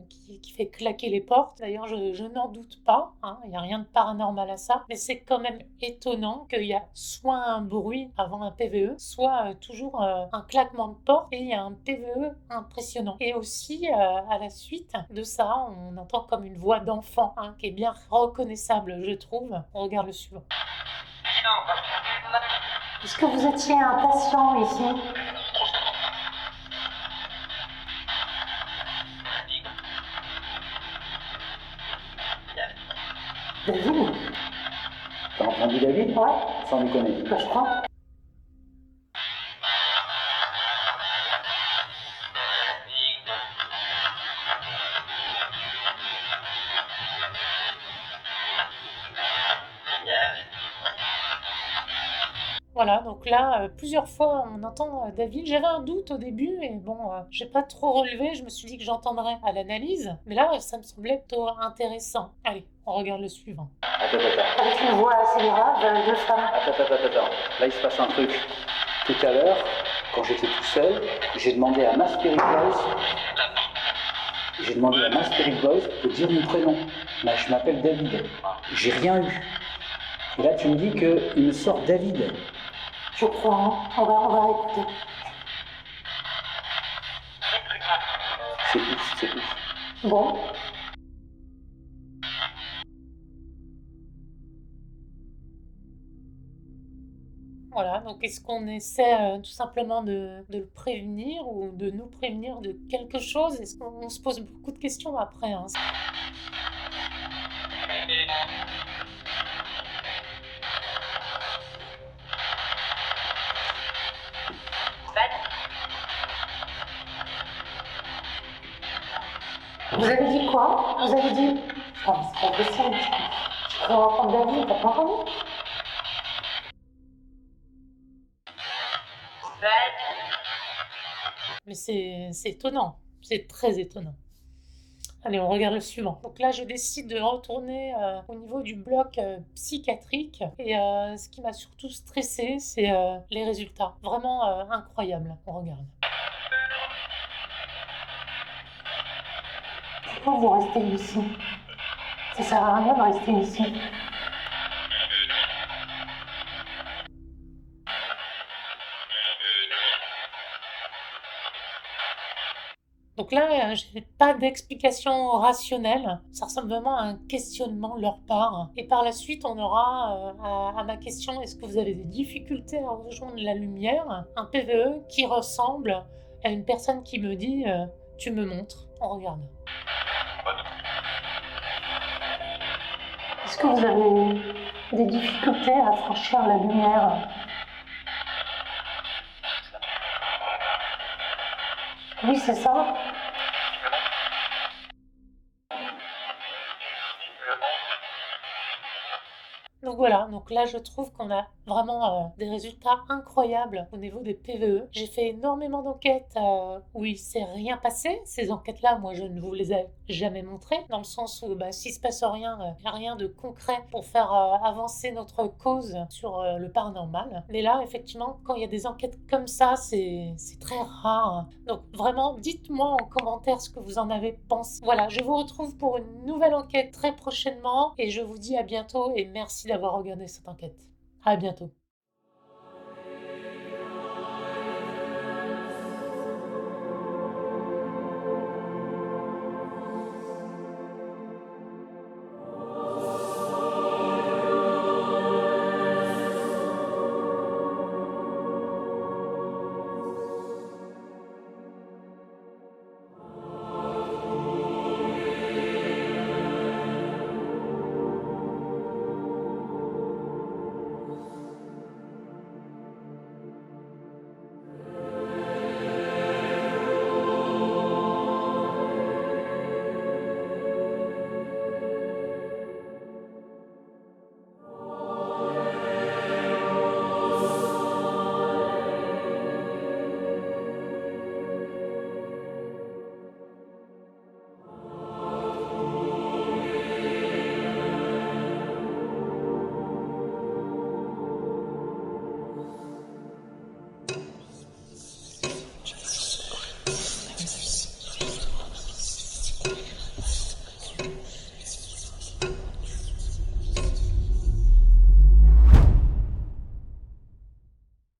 qui fait claquer les portes. D'ailleurs, je n'en doute pas, hein, il n'y a rien de paranormal à ça. Mais c'est quand même étonnant qu'il y a soit un bruit avant un PVE, soit toujours un claquement de porte et il y a un PVE impressionnant. Et aussi, à la suite de ça, on entend comme une voix d'enfant hein, qui est bien reconnaissable, je trouve. On regarde le suivant. Est-ce que vous étiez un patient ici? David? T'as entendu David? Ouais, Sans déconner. bah, je crois. Voilà, donc là, plusieurs fois, on entend David. J'avais un doute au début, et bon, j'ai pas trop relevé. Je me suis dit que j'entendrais à l'analyse, mais là, ça me semblait plutôt intéressant. Allez, on regarde le suivant. Attends. Avec une voix assez grave de femme. Attends. Là, il se passe un truc. Tout à l'heure, quand j'étais tout seul, j'ai demandé à ma Spirit Voice de dire mon prénom. Là, je m'appelle David. J'ai rien eu. Et là, tu me dis qu'il me sort David. Je crois, hein. On va écouter. C'est ouf. Bon. Voilà, donc est-ce qu'on essaie tout simplement de le prévenir ou de nous prévenir de quelque chose? Est-ce qu'on se pose beaucoup de questions après hein? Vous avez dit quoi? Vous avez dit... Oh, mais c'est pas possible. Je peux entendre David, t'as pas entendu? Mais c'est étonnant, c'est très étonnant. Allez, on regarde le suivant. Donc là, je décide de retourner au niveau du bloc psychiatrique. Et ce qui m'a surtout stressé, c'est les résultats. Vraiment incroyable. On regarde. Pourquoi vous restez ici? Ça sert à rien de rester ici. Donc là, j'ai pas d'explication rationnelle. Ça ressemble vraiment à un questionnement de leur part. Et par la suite, on aura à ma question, est-ce que vous avez des difficultés à rejoindre la lumière? Un PVE qui ressemble à une personne qui me dit, tu me montres. On regarde. Est-ce que vous avez des difficultés à franchir la lumière? Oui, c'est ça. Donc voilà, donc là je trouve qu'on a vraiment des résultats incroyables au niveau des PVE. J'ai fait énormément d'enquêtes où il s'est rien passé. Ces enquêtes-là, moi je ne vous les ai jamais montrées, dans le sens où s'il se passe rien, il n'y a rien de concret pour faire avancer notre cause sur le paranormal. Mais là, effectivement, quand il y a des enquêtes comme ça, c'est très rare. Donc vraiment, dites-moi en commentaire ce que vous en avez pensé. Voilà, je vous retrouve pour une nouvelle enquête très prochainement et je vous dis à bientôt et merci d'avoir regardé cette enquête. À bientôt.